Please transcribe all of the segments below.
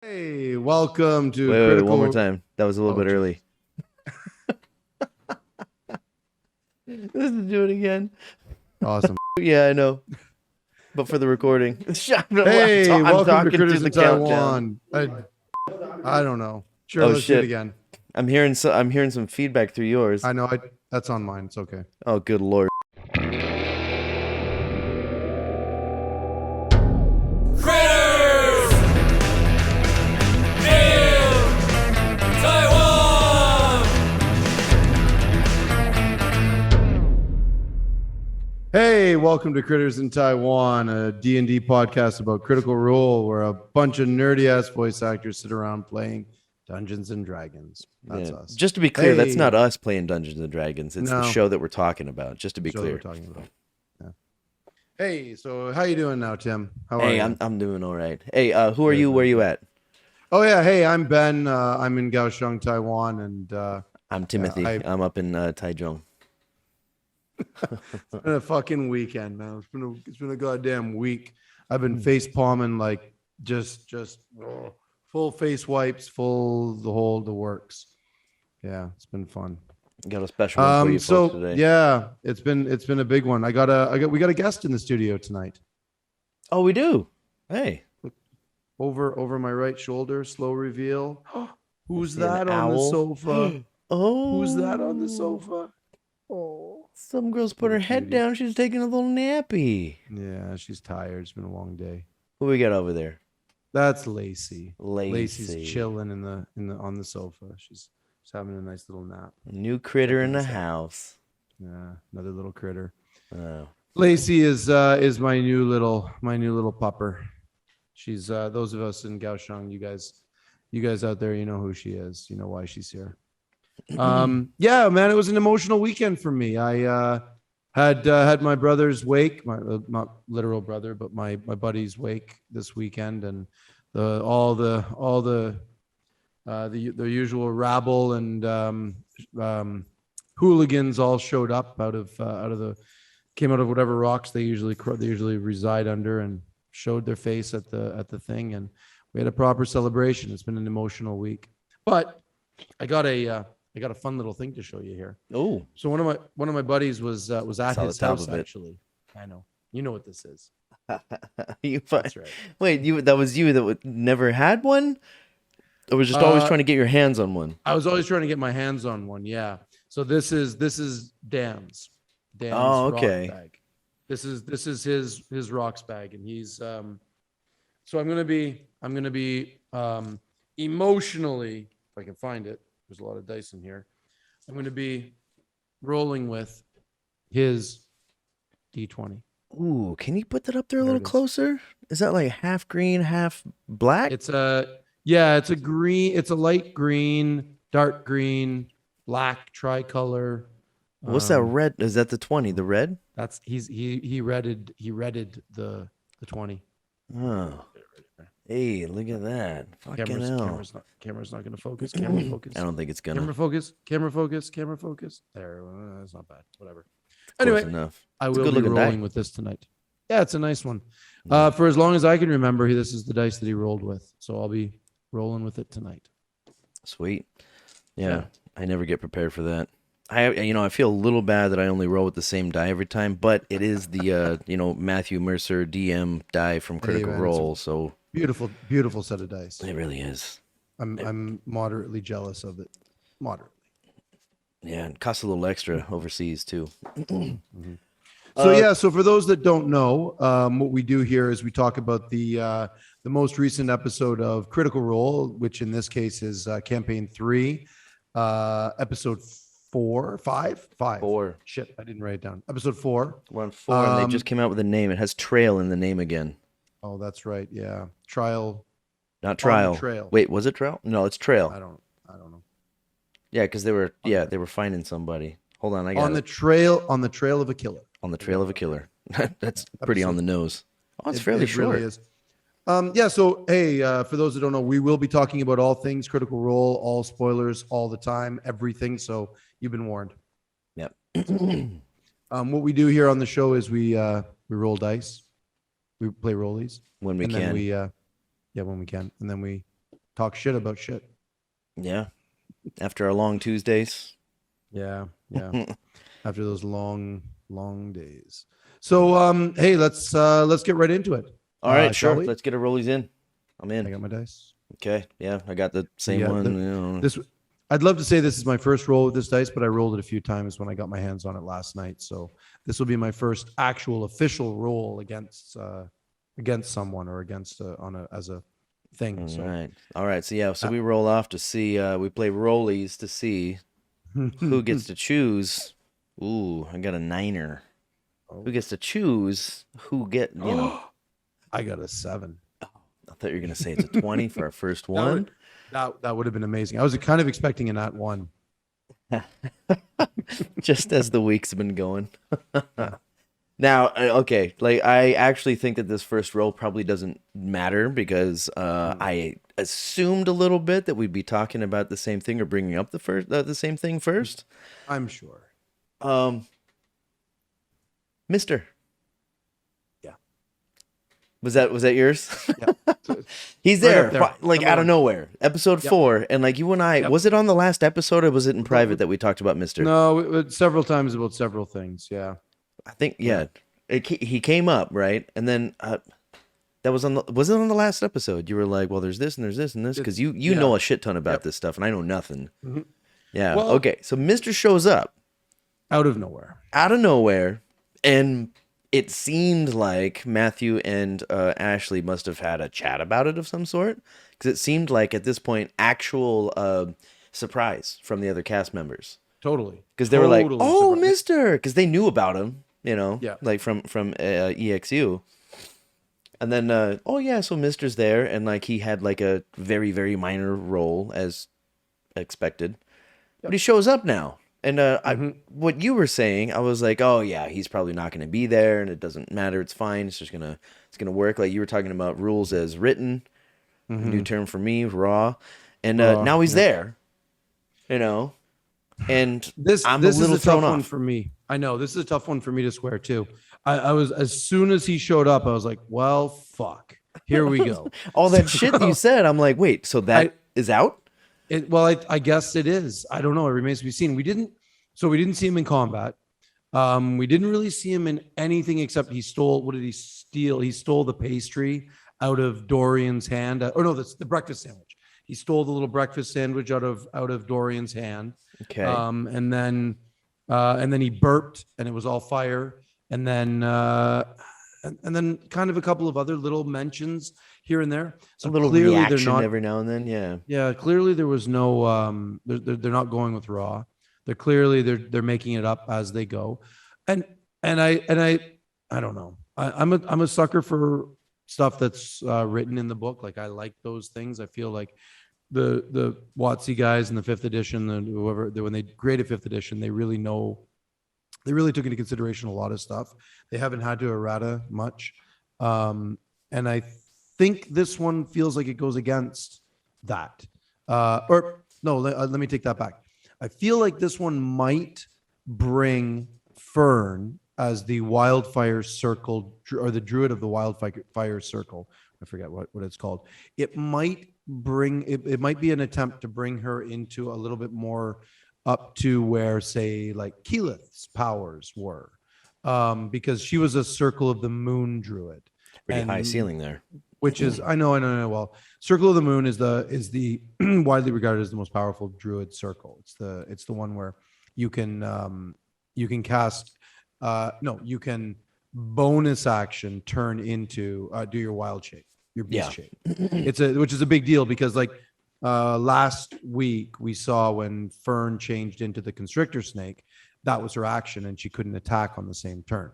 Hey, welcome to Wait, one more Critical. time. That was a little Oh, bit jeez. early. Let's do it again. Awesome. Yeah, I know. But for the recording. Hey, I'm welcome to talking to Critters the in countdown. Taiwan. I don't know. Sure, Oh let's do it shit. again. I'm hearing some feedback through yours. I know. That's on mine. It's okay. Oh good lord. Critters in Taiwan. Hey, welcome to Critters in Taiwan, a D&D podcast about Critical Role, where a bunch of nerdy ass voice actors sit around playing Dungeons and Dragons. That's Yeah. us. Just to be clear, that's Hey, not us playing Dungeons and Dragons. It's the no, show that we're talking about, just to the be show that we're clear. talking about. Yeah. Hey, so how you doing now, Tim? How are Hey, you? I'm doing all right. Hey, who are Good, you? Where good, you good. at? Oh yeah, hey, I'm Ben. I'm in Kaohsiung, Taiwan, and I'm yeah, Timothy. I'm up in Taichung. it's been a fucking weekend, man. It's been a goddamn week. I've been face palming like just full face wipes, full the works. Yeah, it's been fun. Got a special one for you folks So today. yeah, it's been a big one. We got a guest in the studio tonight. Oh, we do. Hey, Over my right shoulder, slow reveal. Who's see an that on the owl. sofa? Who's that on the Oh, sofa? Oh, some girls put little her head cutie. down. She's taking a little nappy. Yeah, she's tired. It's been a long day. Who we got over there? That's Lacey. Lacey's Lacey. chilling in the on the sofa. She's having a nice little nap. New critter in Checking the us out. house. Yeah, another little critter. Oh. Lacey is my new little pupper. She's those of us in Kaohsiung, you guys out there, you know who she is. You know why she's here. Yeah, man, it was an emotional weekend for me. I had my brother's wake, my not literal brother, but my buddy's wake this weekend, and the usual rabble and hooligans all showed up came out of whatever rocks they usually reside under, and showed their face at the thing, and we had a proper celebration. It's been an emotional week, but I got a fun little thing to show you here. Oh, So one of my buddies was at saw the his top house of it. actually. I know. You know what this is. you That's find. right. Wait, that was you that never had one, or was just always Uh, trying to get your hands on one? I was always trying to get my hands on one. Yeah. So this is Dan's Oh, rock okay. bag. This is his rocks bag, and he's so I'm gonna be emotionally, if I can find it. There's a lot of dice in here. I'm gonna be rolling with his D20. Ooh, can you put that up there a There little it is. closer? Is that like half green, half black? It's a green, it's a light green, dark green, black tricolor. What's that Um, red? Is that the 20? The red? that's he redded the 20. Oh, hey, look at that. Fucking Camera's hell. camera's not gonna focus. Camera focus. I don't think it's gonna. Camera focus. Camera focus. Camera focus. There, that's not bad. Whatever. Close Anyway, enough. I It's a will be good-looking die. rolling with this tonight. Yeah, it's a nice one. For as long as I can remember, this is the dice that he rolled with, so I'll be rolling with it tonight. Sweet. Yeah, Yeah. I never get prepared for that. I feel a little bad that I only roll with the same die every time, but it is the Matthew Mercer DM die from Critical man, it's a- Role, so Beautiful, beautiful set of dice. it really is. I'm moderately jealous of it. Moderately. Yeah, it costs a little extra overseas too. So yeah, so for those that don't know, what we do here is we talk about the most recent episode of Critical Role, which in this case is campaign 3, episode 4, 5, 5. 4. Shit, I didn't write it down. Episode 4. We're on 4, and they Um, just came out with a name. It has Trail in the name again, Oh, that's right. Yeah, trial not on the Trial. trail. Wait, was it Trail? No, it's Trail. I don't know. Yeah, because they were finding somebody. Hold on, I got On the it. trail of a killer. On the Trail of a Killer. That's pretty on the nose. Oh, it's It- fairly it short. really is. Yeah, so hey, for those that don't know, we will be talking about all things Critical Role, all spoilers, all the time, everything. So you've been warned. Yep. What we do here on the show is we roll dice, we play rollies, When we and then can. we when we can, and then we talk shit about shit. Yeah. After our long Tuesdays. Yeah. After those long days. So hey, let's get right into it. All right, shall sure. we? Let's get a rollies in. I'm I in. got my dice. Okay. Yeah, I got the same Yeah, one. the- you know. This I'd love to say this is my first roll with this dice, but I rolled it a few times when I got my hands on it last night. So this will be my first actual official roll against someone or against as a thing. All So right. All right. So yeah, so we roll off to see we play rollies to see who gets to choose. Ooh, I got a niner. Who gets to choose who get, you know. I got a 7. I thought you were going to say it's a 20 for our first one. That would have been amazing. I was kind of expecting a nat 1. Just as the week's been going. Now, okay, like I actually think that this first roll probably doesn't matter because I assumed a little bit that we'd be talking about the same thing or bringing up the same thing first. I'm sure. Mister. Yeah. Was that yours? Yeah. He's Right there, up there. like Number out of 1. nowhere. Episode 4, and like you and I, Yep. was it on the last episode or was it in private that we talked about Mister? No, several times about several things. Yeah. I think he came up, right? And then that was was it on the last episode? You were like, well, there's this and there's this and this because you know a shit ton about this stuff and I know nothing. Mhm. Yeah. Well- okay. So Mister shows up Out of nowhere. and it seemed like Matthew and Ashley must have had a chat about it of some sort because it seemed like at this point actual surprise from the other cast members Totally. because they were like, Totally oh, surprised. Mister, because they knew about him, you know, Yeah. like from EXU. And then, oh yeah, so Mister's there, and like he had like a very, very minor role as expected, but he shows up now. And what you were saying, I was like, oh yeah, he's probably not going to be there, and it doesn't matter. It's fine. It's gonna work. Like you were talking about rules as written, new term for me, raw, and now he's there, you know. And I'm this a little is a tough thrown one off. for me. I know this is a tough one for me to square too. I was as soon as he showed up, I was like, well, fuck. Here we go. All that shit that you said, I'm like, wait, so that is out? I guess it is. I don't know. It remains to be seen. We didn't see him in combat. We didn't really see him in anything except he stole. What did he steal? He stole the pastry out of Dorian's hand. The breakfast sandwich. He stole the little breakfast sandwich out of Dorian's hand. Okay. And then he burped, and it was all fire. And then kind of a couple of other little mentions here and there. So a little clearly they're reaction not every now and then, yeah. Yeah, clearly there was no they're not going with raw. They're making it up as they go. And I don't know. I'm a sucker for stuff that's written in the book. Like I like those things. I feel like the WotC guys in the 5th edition, when they created 5th edition, they really took into consideration a lot of stuff. They haven't had to errata much. And I think this one feels like it goes against that. Let me take that back. I feel like this one might bring Fern as the wildfire circle or the druid of the wildfire circle. I forget what it's called. It might be an attempt to bring her into a little bit more up to where, say, like Keyleth's powers were, because she was a circle of the moon druid. Pretty high ceiling there. Which is, I know. Well, Circle of the Moon is the widely regarded as the most powerful druid circle. It's the one where you can cast, you can bonus action turn into do your wild shape, your beast shape. Which is a big deal because like last week we saw when Fern changed into the constrictor snake, that was her action and she couldn't attack on the same turn.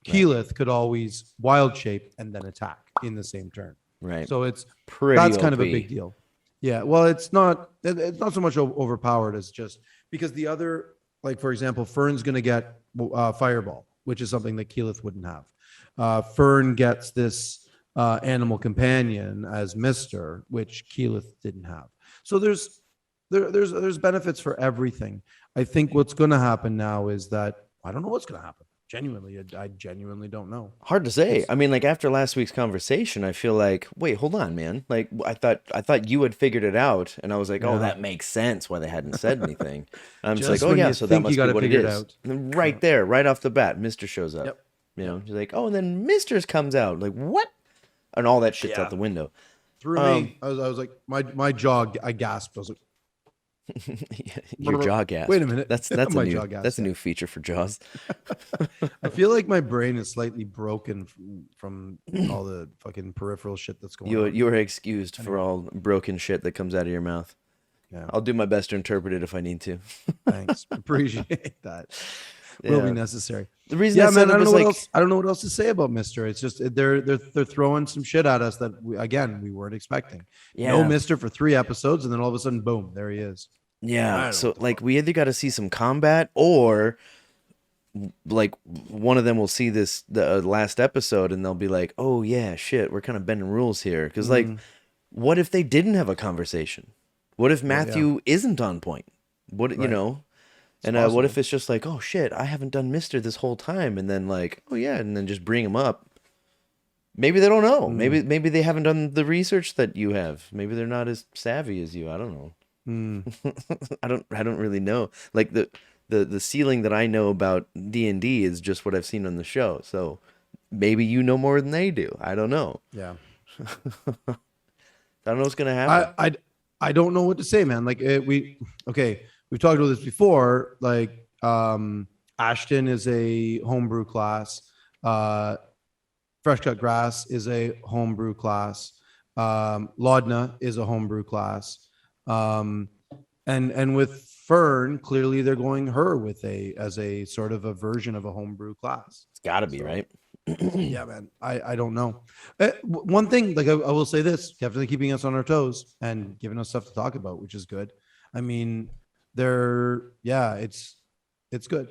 Keyleth could always wild shape and then attack in the same turn. Right. So that's kind of a big deal. Yeah. Well, it's not so much overpowered as just because the other, like for example, Fern's going to get Fireball, which is something that Keyleth wouldn't have. Fern gets this animal companion as Mister, which Keyleth didn't have. So there's benefits for everything. I think what's going to happen now is that I don't know what's going to happen. I genuinely don't know. Hard to say. I mean, like after last week's conversation, I feel like, wait, hold on, man. Like I thought you had figured it out, and I was like, oh, Yeah. that makes sense why they hadn't said anything. I'm just like, Just oh when yeah, you so that think you must be got it what it figured is. out. And then right there, right off the bat, Mister shows up. Yep. You know, he's like, oh, and then Mister's comes out. Like what? And all that shit's Yeah. out the window. Through me, I was like, my jaw, I gasped. I was like, Your jaw gas. Wait a minute. That's My a new jaw gasped, that's a yeah. new feature for Jaws. I feel like my brain is slightly broken from all the fucking peripheral shit that's going on. You are excused for all broken shit that comes out of your mouth. Yeah. I'll do my best to interpret it if I need to. Thanks. Appreciate that. Will Yeah. be necessary. The reason Yeah, I said man. I it don't was know what like, else. I don't know what else to say about Mister. It's just they're throwing some shit at us that we weren't expecting. yeah, No Mister for 3 episodes, and then all of a sudden, boom, there he is. I yeah. don't know So what the like fuck. we either got to see some combat or like one of them will see the last episode and they'll be like, oh yeah, shit, we're kind of bending rules here. Because like, what if they didn't have a conversation? What if Matthew isn't on point? What you Right. know? And what possible. if it's just like, oh shit, I haven't done Mister this whole time, and then like, oh yeah, and then just bring him up. Maybe they don't know. Maybe they haven't done the research that you have. Maybe they're not as savvy as you. I don't know. I don't really know. Like the ceiling that I know about D&D is just what I've seen on the show. So maybe you know more than they do. I don't know. Yeah. I don't know what's gonna happen. I don't know what to say, man. Like we've talked about this before. Like Ashton is a homebrew class. Fresh Cut Grass is a homebrew class. Laudna is a homebrew class. And with Fern, clearly they're going her with as a sort of a version of a homebrew class. It's got to be right. Yeah, man. I don't know. One thing, like I will say this, definitely keeping us on our toes and giving us stuff to talk about, which is good. I mean, it's good.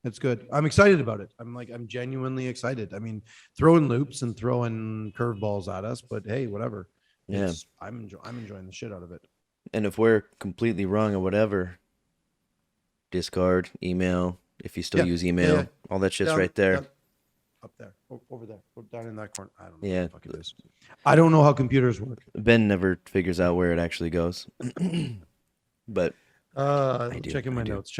It's good. I'm excited about it. I'm genuinely excited. I mean, throwing loops and throwing curveballs at us, but hey, whatever. Yeah. I'm enjoying the shit out of it. And if we're completely wrong or whatever, Discard, email. If you still use email, all that shit's right there. Up there, over there, down in that corner. I don't know. Yeah. What the fuck it is. I don't know how computers work. Ben never figures out where it actually goes. But do, Checking my I do. notes.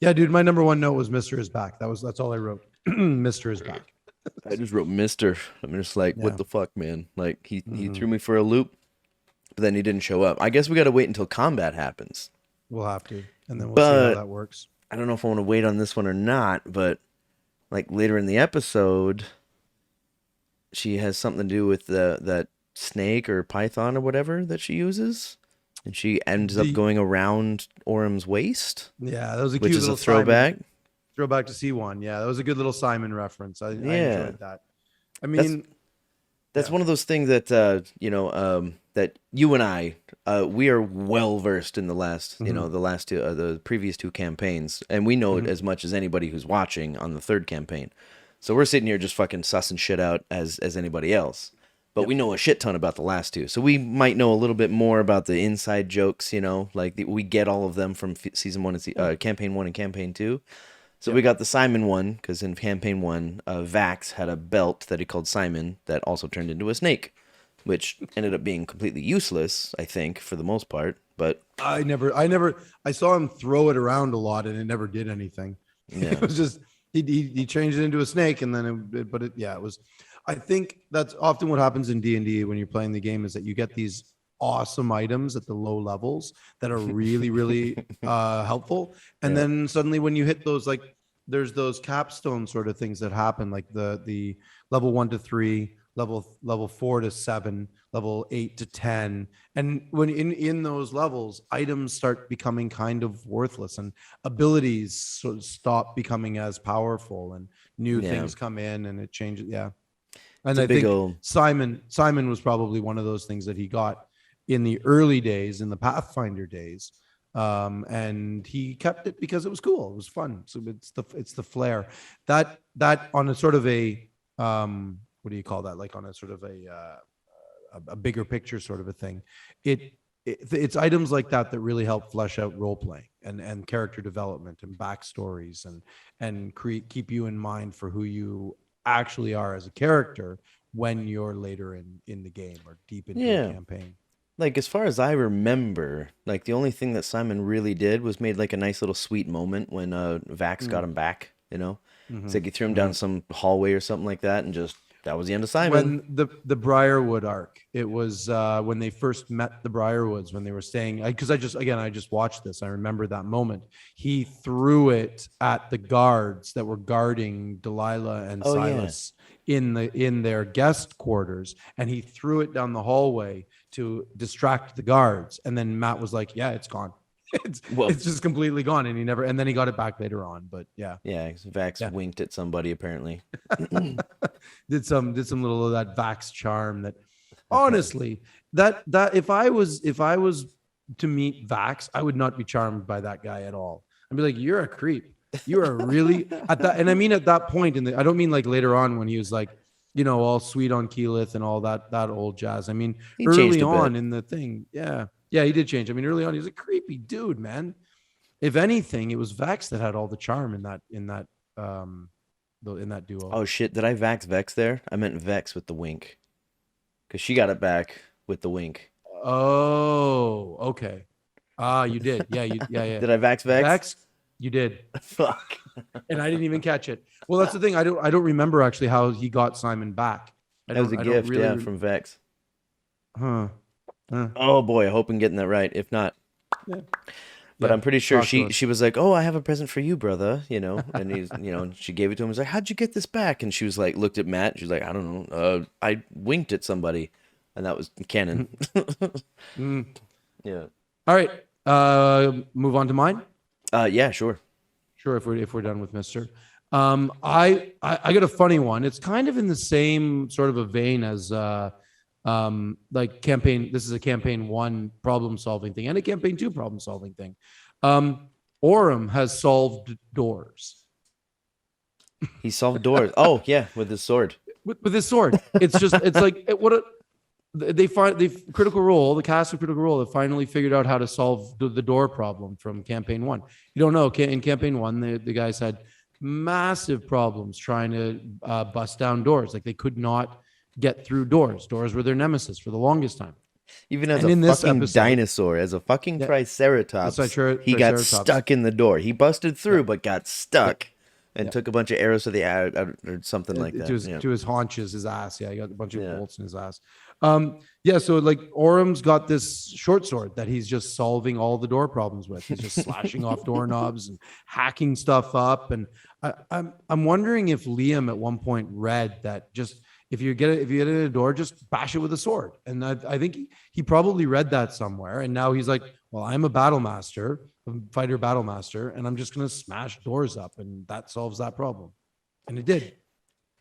Yeah, dude. My number one note was Mister is back. That's all I wrote. Mister is back. I just wrote Mister. I'm just like, Yeah. what the fuck, man? Like he threw me for a loop, but then he didn't show up. I guess we got to wait until combat happens. We'll have to, and then we'll see how that works. I don't know if I want to wait on this one or not, but like later in the episode, she has something to do with that snake or python or whatever that she uses, and she ends up going around Orem's waist, Yeah, that was a which cute is a little throwback. Throwback to C1. Yeah, that was a good little Simon reference. I Yeah. enjoyed that. I mean, That's Yeah. one of those things that that you and I we are well versed in the last the previous 2 campaigns, and we know it as much as anybody who's watching on the 3rd campaign. So we're sitting here just fucking sussing shit out as anybody else, but we know a shit ton about the last 2. So we might know a little bit more about the inside jokes. We get all of them from season 1 and campaign 1 and campaign 2. So we got the Simon one, because in campaign 1, Vax had a belt that he called Simon that also turned into a snake, which ended up being completely useless, I think, for the most part. But I saw him throw it around a lot, and it never did anything. Yeah. It was just he changed it into a snake, and then it was. I think that's often what happens in D&D when you're playing the game, is that you get these awesome items at the low levels that are really really helpful, and then suddenly when you hit those, like there's those capstone sort of things that happen, like the level 1 to 3, level 4 to 7, level 8 to 10, and when in those levels, items start becoming kind of worthless, and abilities sort of stop becoming as powerful, and new things come in, and it changes. And I think Simon was probably one of those things that he got in the early days, in the Pathfinder days, and he kept it because it was cool, it was fun. So it's the flair that on a sort of a what do you call that, like on a sort of a bigger picture sort of a thing, it it's items like that that really help flesh out role playing and character development and backstories and keep you in mind for who you actually are as a character when you're later in the game or deep into Yeah. a campaign. Like, as far as I remember, like, the only thing that Simon really did was made, like, a nice little sweet moment when Vax got him back, you know? It's like he threw him down some hallway or something like that, and just, that was the end of Simon. When the Briarwood arc, it was when they first met the Briarwoods, when they were staying, because I just watched this, I remember that moment. He threw it at the guards that were guarding Delilah and Oh, yeah. Silas in their guest quarters, and he threw it down the hallway to distract the guards, and then Matt was like, yeah, it's gone. Well- It's just completely gone, and then he got it back later on, but yeah. Yeah, 'cause Vax winked at somebody, apparently. did some little of that Vax charm that honestly that if I was to meet Vax, I would not be charmed by that guy at all. I'd be like, you're a creep. You are really at that, and I mean at that point I don't mean like later on when he was like, you know, all sweet on Keyleth and all that old jazz. I mean, He changed early a bit. on in the thing, yeah, he did change. I mean, early on he was a creepy dude, man. If anything, it was Vax that had all the charm in that duo. Oh, shit, did I Vax Vex there? I meant Vex with the wink. Because she got it back with the wink. Oh, okay. You did. Yeah, yeah. Did I Vax Vex? Vax? You did. Fuck. And I didn't even catch it. Well, that's the thing. I don't remember actually how he got Simon back. That was a gift, yeah, from Vex. Huh. Oh, boy, I hope I'm getting that right. If not... Yeah. But Yeah, I'm pretty sure talk to us. she was like, "Oh, I have a present for you, brother," you know, and he's, you know, and she gave it to him. He's like, "How'd you get this back?" And she was like, looked at Matt. She's like, "I don't know. I winked at somebody," and that was canon. Yeah. All right. Move on to mine. Yeah, sure. Sure. If we're done with Mister, I got a funny one. It's kind of in the same sort of a vein as like campaign. This is a campaign 1 problem solving thing and a campaign 2 problem solving thing. Orem has solved doors He solved doors. Oh, yeah, with his sword. with his sword. It's just it's like they Critical Role, the cast of Critical Role have finally figured out how to solve the door problem from campaign 1. You don't know, in campaign 1 the guys had massive problems trying to bust down doors. Like they could not get through doors. Doors were their nemesis for the longest time. Even as And in a this fucking episode- dinosaur, as a fucking Triceratops, That's right, he got Triceratops. stuck in the door. He busted through, but got stuck and took a bunch of arrows to the or something like that. To his haunches, his ass. Yeah, he got a bunch of Yeah. bolts in his ass. So like Orem's got this short sword that he's just solving all the door problems with. He's just slashing off doorknobs and hacking stuff up. And I'm wondering if Liam at one point read that just if you get it a door, just bash it with a sword. And I think he probably read that somewhere. And now he's like, well, I'm a battle master, a fighter battle master, and I'm just gonna smash doors up, and that solves that problem. And it did.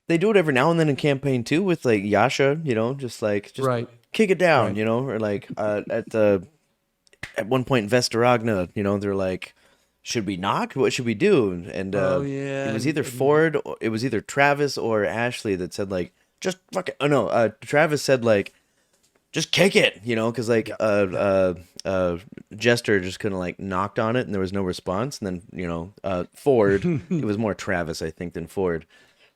They do it every now and then in campaign 2 with like Yasha, you know, just Right. kick it down, Right. you know, or like at one point in Vestaragna, you know, they're like, should we knock? What should we do? And it was either Ford, or it was either Travis or Ashley that said like, just fuck it. Oh no, Travis said like, just kick it, you know, because like Jester just kind of like knocked on it and there was no response, and then you know Ford, it was more Travis I think than Ford,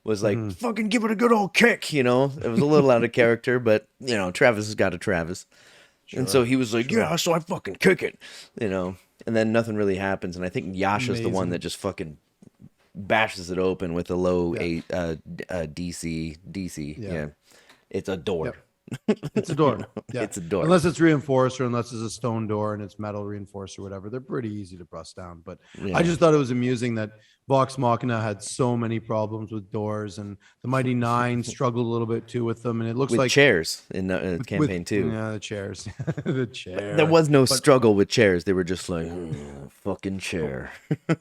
was like fucking give it a good old kick, you know. It was a little out of character, but you know Travis has got a Travis, and so he was like, yeah, so I fucking kick it, you know, and then nothing really happens, and I think Yasha's the one that just fucking bashes it open with a low DC. Yeah. It's a door. Yep. It's a door. Yeah. It's a door. Unless it's reinforced or unless it's a stone door and it's metal reinforced or whatever. They're pretty easy to bust down. But Yeah. I just thought it was amusing that Vox Machina had so many problems with doors, and the Mighty Nine struggled a little bit too with them. And it looks with like chairs in campaign 2. Yeah, the chairs. The chair. There was no struggle with chairs. They were just like, fucking chair.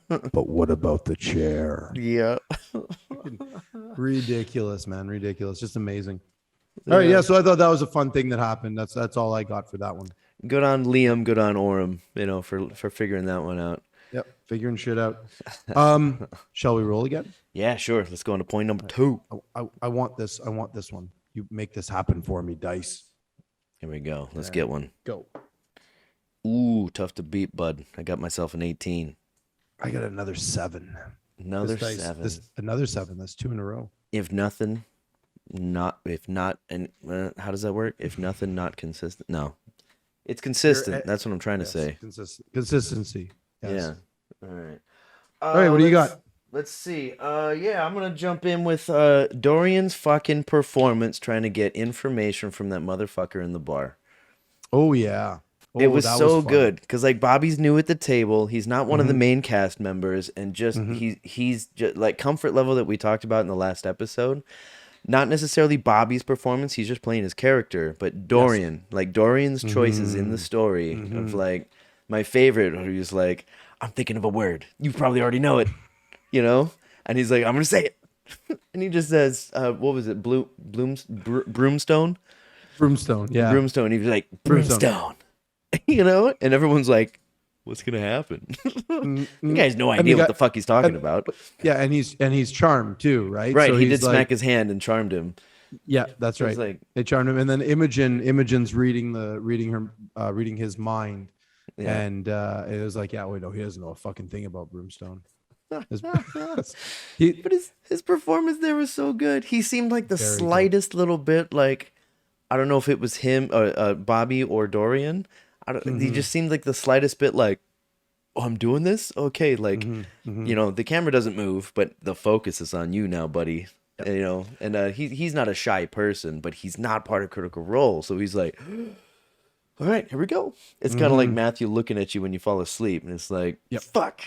But what about the chair? Yeah. Ridiculous, man. Ridiculous. Just amazing. All right, yeah. So I thought that was a fun thing that happened. That's all I got for that one. Good on Liam. Good on Orem. You know, for figuring that one out. Yep, figuring shit out. Shall we roll again? Yeah, sure. Let's go on to point number 2. I want this. I want this one. You make this happen for me, dice. Here we go. Let's get one. Go. Ooh, tough to beat, bud. I got myself an 18. I got another 7. Another 7. Another 7. That's 2 in a row. If nothing, if not, and how does that work? If nothing, not consistent. No, it's consistent. That's what I'm trying to say. Consistency. Yes. Yeah. All right. All right. What do you got? Let's see. Yeah, I'm gonna jump in with Dorian's fucking performance, trying to get information from that motherfucker in the bar. Oh yeah. It was that so fun. good because like Bobby's new at the table. He's not one of the main cast members, and just he's just like comfort level that we talked about in the last episode. Not necessarily Bobby's performance. He's just playing his character, but Dorian, like Dorian's choices in the story of like my favorite, where he's like, "I'm thinking of a word. You probably already know it," you know, and he's like, "I'm gonna say it," and he just says, "What was it? Broomstone." Broomstone. Yeah. Broomstone. He was like, "Broomstone." You know, and everyone's like, "What's gonna happen?" You guys no idea what the fuck he's talking about. Yeah, and he's charmed too, right? Right, So he he's did smack his hand and charmed him. Yeah, that's right. Like, they charmed him, and then Imogen's reading his mind, yeah. and it was like, yeah, wait, no, he doesn't know a fucking thing about Broomstone. But his performance there was so good. He seemed like the slightest little bit like, I don't know if it was him, Bobby or Dorian. He just seemed like the slightest bit like, oh, I'm doing this? Okay, like, you know, the camera doesn't move, but the focus is on you now, buddy. Yep. And, you know, and he's not a shy person, but he's not part of Critical Role. So he's like, all right, here we go. It's kind of like Matthew looking at you when you fall asleep, and it's like, fuck.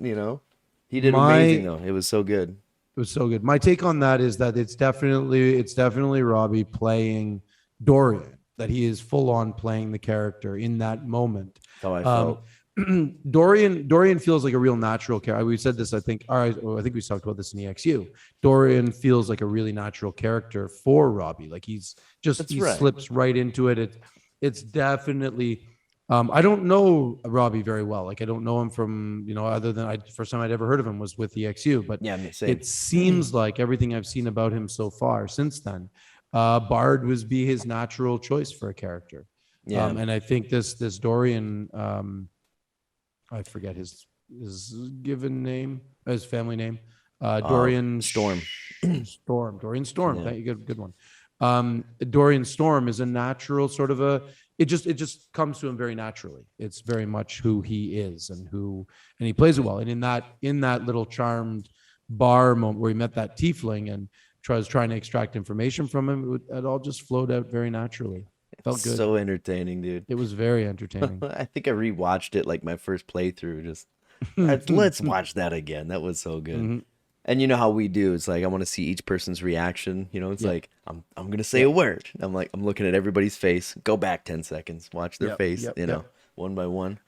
You know? He did amazing, though. It was so good. It was so good. My take on that is that it's definitely Robbie playing Dorian, that he is full on playing the character in that moment. That's how I felt. Dorian feels like a real natural character. We said this, I think. All right, I think we talked about this in EXU. Dorian feels like a really natural character for Robbie. Like he slips right into it. It's definitely. I don't know Robbie very well. Like I don't know him from, you know, other than first time I'd ever heard of him was with EXU. But yeah, same. It seems like everything I've seen about him so far since then, Bard was be his natural choice for a character. Yeah, and I think this Dorian, I forget his given name, his family name, Dorian Storm. Dorian Storm. Yeah. Thank you, good one. Dorian Storm is a natural sort of it just comes to him very naturally. It's very much who he is and he plays it well. And in that little charmed bar moment where he met that tiefling and was trying to extract information from him, it all just flowed out very naturally. Felt good. So entertaining, dude. It was very entertaining. I think I rewatched it like my first playthrough. Just let's watch that again. That was so good. And you know how we do. It's like I want to see each person's reaction. You know, it's like I'm gonna say a word. I'm looking at everybody's face. Go back 10 seconds. Watch their face. You know, one by one.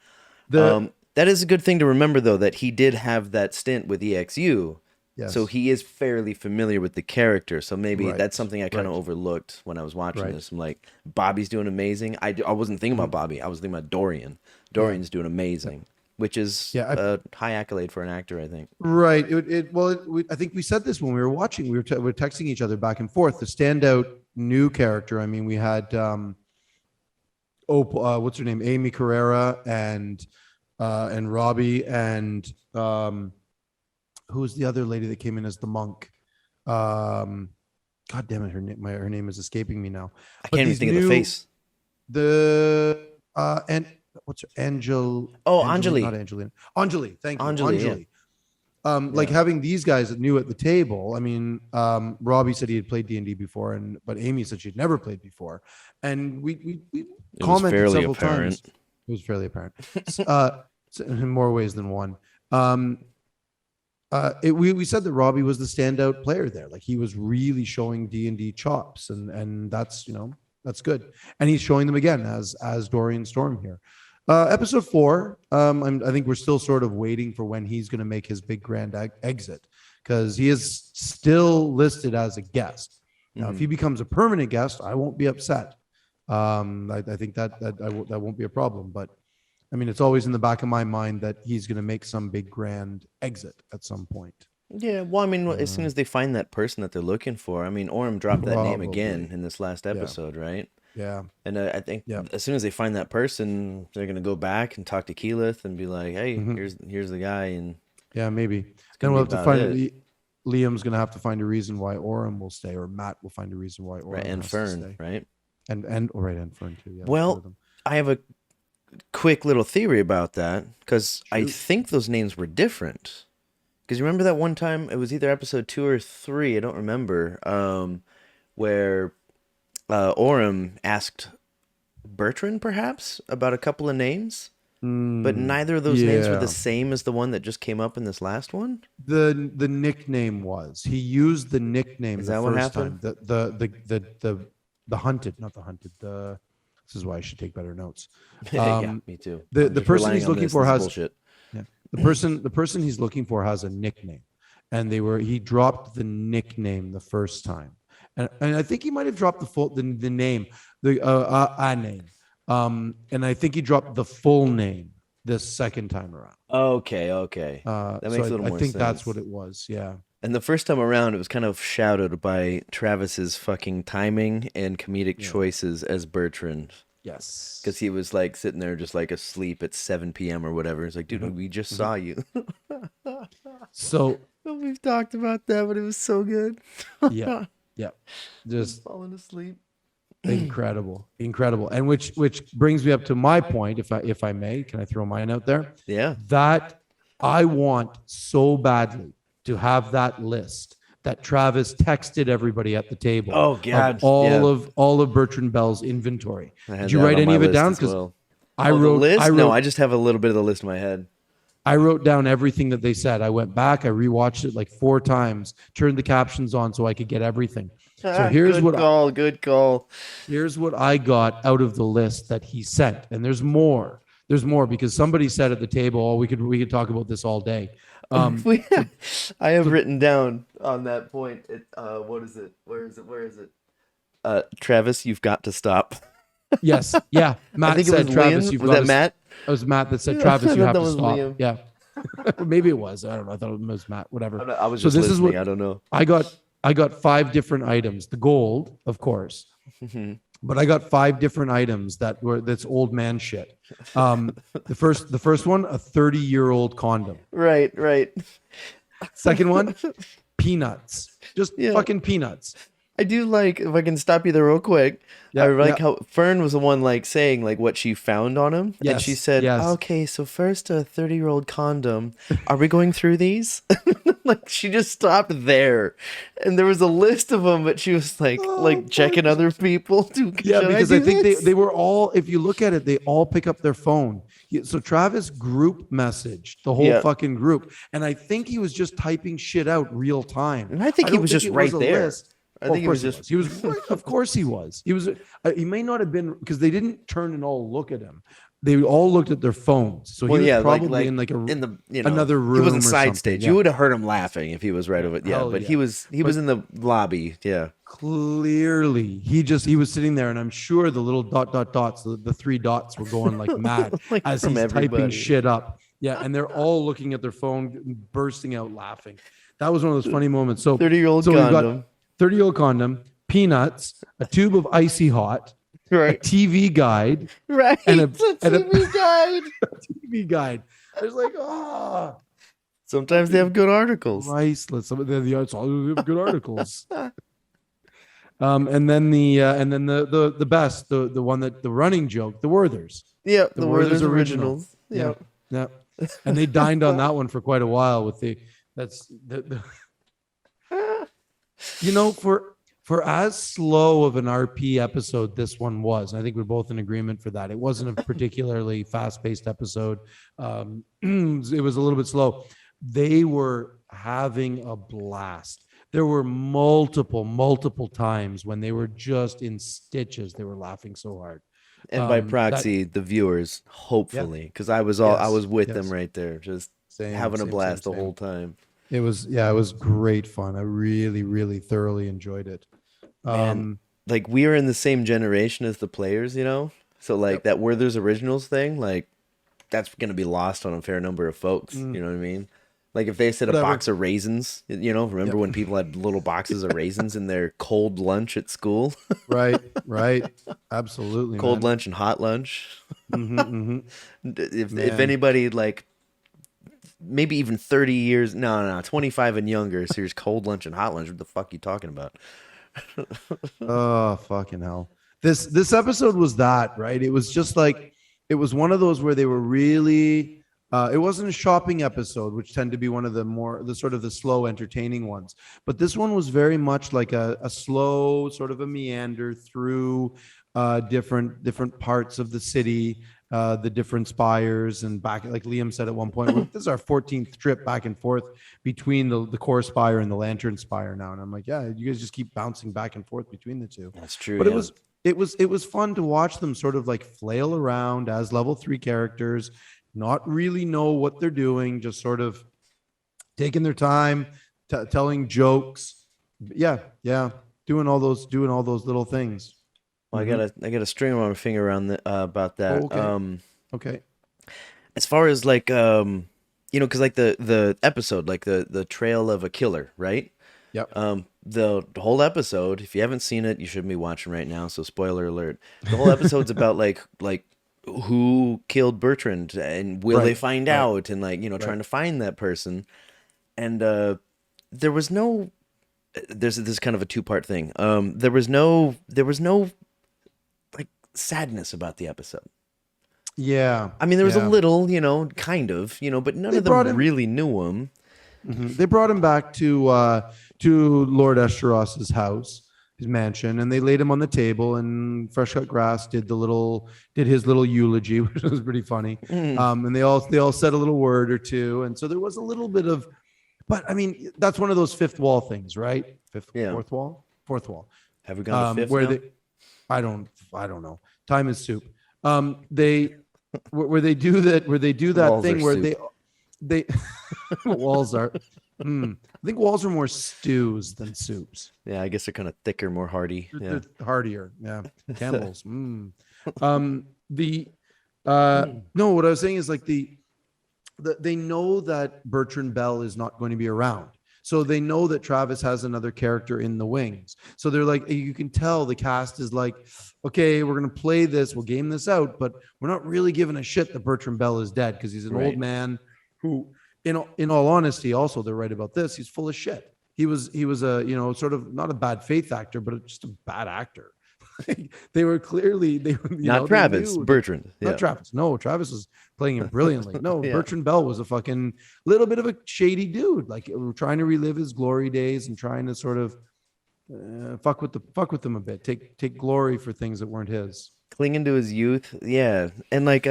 That is a good thing to remember, though, that he did have that stint with EXU. Yes. So he is fairly familiar with the character. So maybe that's something I kind of overlooked when I was watching this. I'm like, Bobby's doing amazing. I wasn't thinking about Bobby. I was thinking about Dorian. Dorian's doing amazing, which is a high accolade for an actor, I think. Right. I think we said this when we were watching. We were texting each other back and forth. The standout new character. I mean, we had what's her name? Amy Carrera and Robbie and who's the other lady that came in as the monk? God damn it, her name is escaping me now. I can't even think of the face. And what's her Angel? Oh, Anjali, not Angelina. Anjali, thank you. Anjali. Like having these guys that knew at the table. I mean, Robbie said he had played D&D before, but Amy said she'd never played before, and we commented several times. It was fairly apparent, in more ways than one. We said that Robbie was the standout player there. Like he was really showing D&D chops, and that's, you know, that's good. And he's showing them again as Dorian Storm here. Episode 4, I think we're still sort of waiting for when he's going to make his big grand exit, because he is still listed as a guest. Now, if he becomes a permanent guest, I won't be upset. I think that won't be a problem. But I mean, it's always in the back of my mind that he's going to make some big grand exit at some point. Yeah, well, I mean, as soon as they find that person that they're looking for, I mean, Orm dropped that name again in this last episode, right? Yeah. And I think Yeah. as soon as they find that person, they're gonna go back and talk to Keyleth and be like, "Hey, here's the guy," and Yeah, maybe. it's Then gonna we'll be have to about find it. Liam's gonna have to find a reason why Orem will stay, or Matt will find a reason why Right, Orem and has to Fern, stay. right? And oh, right, and Fern too. Yeah, the two Well, of them. I have a quick little theory about that because I Shoot. think those names were different. Because you remember that one time it was either episode 2 or 3, I don't remember, where Orem asked Bertrand perhaps about a couple of names, but neither of those names were the Yeah. same as the one that just came up in this last one. The nickname was, he used the nickname Is the that what first happened? time. The hunted, not the hunted. This is why I should take better notes. Yeah, me too. The I'm just person relying he's on looking this. for This is has bullshit. yeah, the person he's looking for has a nickname, and he dropped the nickname the first time, and I think he might have dropped the name, a name, and I think he dropped the full name this second time around. Okay. That So makes a little I more think sense. that's what it was. Yeah. And the first time around, it was kind of shadowed by Travis's fucking timing and comedic choices as Bertrand. Yes. Because he was like sitting there just like asleep at 7 p.m. or whatever. It's like, dude, we just saw you. So We've talked about that, but it was so good. yeah, just Falling asleep. incredible, and which brings me up to my point, if I may, can I throw mine out there? Yeah. That I want so badly to have that list that Travis texted everybody at the table. Oh, God, of all yeah. of Bertrand Bell's inventory. I had Did you that write on any my of it list down? as Because well. I The wrote. list? I wrote. No, I just have a little bit of the list in my head. I wrote down everything that they said. I went back, I rewatched it like 4 times, turned the captions on so I could get everything. So here's Good call. here's what I got out of the list that he sent. And there's more. There's more because somebody said at the table, "Oh, we could talk about this all day." I have written down on that point. What is it? Where is it? Travis, you've got to stop. Yes, yeah. I Matt think it said, was "Travis, Liam. you've Was got that to." Matt? It was Matt that said, I "Travis, you thought have that to was stop." Liam. Yeah, maybe it was. I don't know. I thought it was Matt. Whatever. I was So just this is listening. what I don't know. I got 5 different items. The gold, of course. But I got 5 different items that's old man shit. The first one, a 30-year-old condom. Right. Second one, peanuts. Just Yeah. fucking peanuts. I do like, if I can stop you there real quick. Yeah, I like yeah. how Fern was the one like saying like what she found on him, and she Yes, said, yes. "Okay, so first a 30-year-old condom. Are we going through these?" Like she just stopped there, and there was a list of them, but she was like checking other people. Yeah, because I think this? they were all, if you look at it, they all pick up their phone. So Travis group messaged the whole Yeah. fucking group. And I think he was just typing shit out real time. And I think he don't was just it right a there. list. I Oh, think of course he was just- he was. Of course he was. He was. He may not have been, because they didn't turn and all look at him. They all looked at their phones. So he was probably in like in the another room. He wasn't or side something. stage. Yeah. You would have heard him laughing if he was right over it. Yeah, Hell but yeah. he was in the lobby. Yeah. Clearly, he was sitting there, and I'm sure the little dots, the 3 dots were going like mad Like as from he's typing everybody. shit up. Yeah, and they're all looking at their phone, bursting out laughing. That was one of those funny moments. So 30-year-old we've got condom. 30-year-old condom, peanuts, a tube of icy hot, a Right. TV guide, Right. and a TV guide. TV guide. I was like, oh, Sometimes they have good articles. priceless. Some of the it's all good articles. And then the best, the one that the running joke, the Werthers. Yeah, the Werther's Werther's original. originals. Yeah. Yeah. And they dined on that one for quite a while with for as slow of an RP episode this one was, and I think we're both in agreement for that. It wasn't a particularly fast-paced episode. It was a little bit slow. They were having a blast. There were multiple times when they were just in stitches. They were laughing so hard. And by proxy, the viewers, hopefully, because I was with them right there, just having a blast the whole time. It was great fun. I really thoroughly enjoyed it. Man, like we are in the same generation as the players, so like that Werther's originals thing, like that's gonna be lost on a fair number of folks. You know what I mean? Like if they said a Whatever. box of raisins, remember Yep. when people had little boxes of raisins in their cold lunch at school? Right. Absolutely, Cold man. lunch and hot lunch. Mm-hmm. If Man. anybody like maybe even 30 years, no, 25 and younger, so here's cold lunch and hot lunch. What the fuck you talking about? Oh, fucking hell. This episode was that, right? It was just like it was one of those where they were really it wasn't a shopping episode, which tend to be one of the sort of the slow entertaining ones. But this one was very much like a slow sort of a meander through different parts of the city, the different spires and back, like Liam said at one point, this is our 14th trip back and forth between the core spire and the lantern spire now. And I'm like, yeah, you guys just keep bouncing back and forth between the two. That's true. But yeah. it was fun to watch them sort of like flail around as level 3 characters, not really know what they're doing, just sort of taking their time, telling jokes. Yeah, doing all those little things. Well, I got a string on my finger around about that. Oh, okay. Okay. As far as like because like the episode, like the trail of a killer, right? Yep. The whole episode, if you haven't seen it, you shouldn't be watching right now. So spoiler alert. The whole episode's about like who killed Bertrand and will they find out, and like trying to find that person. And there was no. There's this kind of a two-part thing. There was no like sadness about the episode. Yeah. I mean, there was yeah. a little, kind of, but none They of brought them him- really knew him. They brought him back to Lord Esteros's house, his mansion, and they laid him on the table. And Fresh Cut Grass did his little eulogy, which was pretty funny. And they all said a little word or two, and so there was a little bit of. But I mean, that's one of those fifth wall things, right? Fourth wall. Have we gone to fifth where now? I don't know. Time is soup. Where they do that Walls thing are where soup. they walls are. I think walls are more stews than soups. Yeah, I guess they're kind of thicker, more hearty. Yeah. They're heartier. Yeah, candles. No, what I was saying is like they know that Bertrand Bell is not going to be around. So they know that Travis has another character in the wings. So they're like, you can tell the cast is like, okay, we're going to play this. We'll game this out, but we're not really giving a shit that Bertrand Bell is dead because he's an old man who, in all honesty, also they're right about this. He's full of shit. He was a, sort of not a bad faith actor, but just a bad actor. They were clearly, Not Travis, Bertrand. Yeah. Not Travis. No, Travis was playing him brilliantly. No, Yeah. Bertrand Bell was a fucking little bit of a shady dude, like trying to relive his glory days and trying to sort of fuck with them a bit. Take glory for things that weren't his. Clinging to his youth. Yeah. And like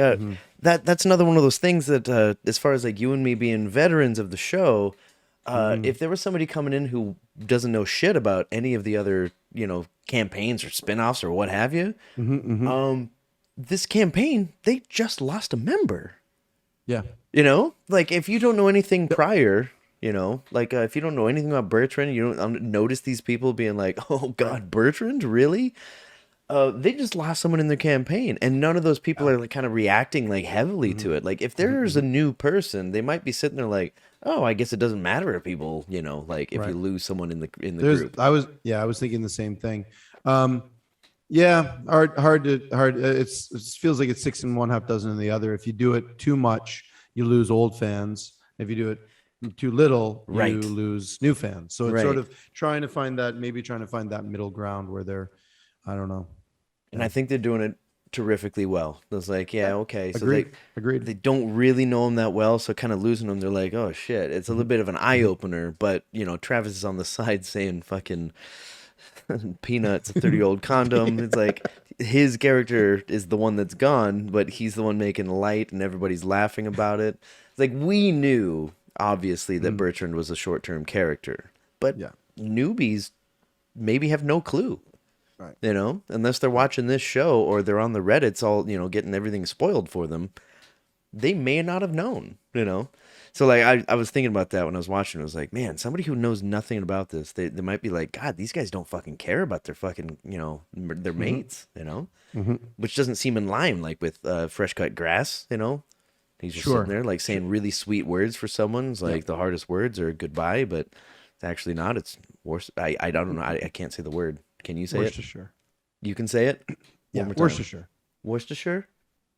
that's another one of those things that as far as like you and me being veterans of the show, if there was somebody coming in who doesn't know shit about any of the other, campaigns or spin-offs or what have you, this campaign, they just lost a member. Yeah. Like if you don't know anything prior, like if you don't know anything about Bertrand, you don't notice these people being like, oh God, Bertrand, really? They just lost someone in their campaign, and none of those people are like kind of reacting like heavily to it. Like if there's a new person, they might be sitting there like, oh, I guess it doesn't matter if people, like if you lose someone in the group. I was thinking the same thing. Yeah, hard. It feels like it's 6 in one, half dozen in the other. If you do it too much, you lose old fans. If you do it too little, you lose new fans. So it's sort of trying to find that middle ground where they're, I don't know. And I think they're doing it terrifically well. It's like, okay. So Agreed. they don't really know him that well, so kind of losing him, they're like, oh shit. It's a little bit of an eye opener, but Travis is on the side saying fucking peanuts, 30-year-old condom. It's like his character is the one that's gone, but he's the one making light and everybody's laughing about it. It's like we knew obviously that Bertrand was a short-term character, but newbies maybe have no clue. Right. Unless they're watching this show or they're on the Reddits all, getting everything spoiled for them, they may not have known, So like I was thinking about that when I was watching. I was like, man, somebody who knows nothing about this, they might be like, God, these guys don't fucking care about their fucking, their mates, which doesn't seem in line like with Fresh Cut Grass, He's just Sure. sitting there like saying really sweet words for someone. It's like the hardest words are goodbye, but it's actually not. It's worse. I don't know. I can't say the word. Can you say it? Worcestershire. You can say it? Yeah, One more time. Worcestershire. Worcestershire?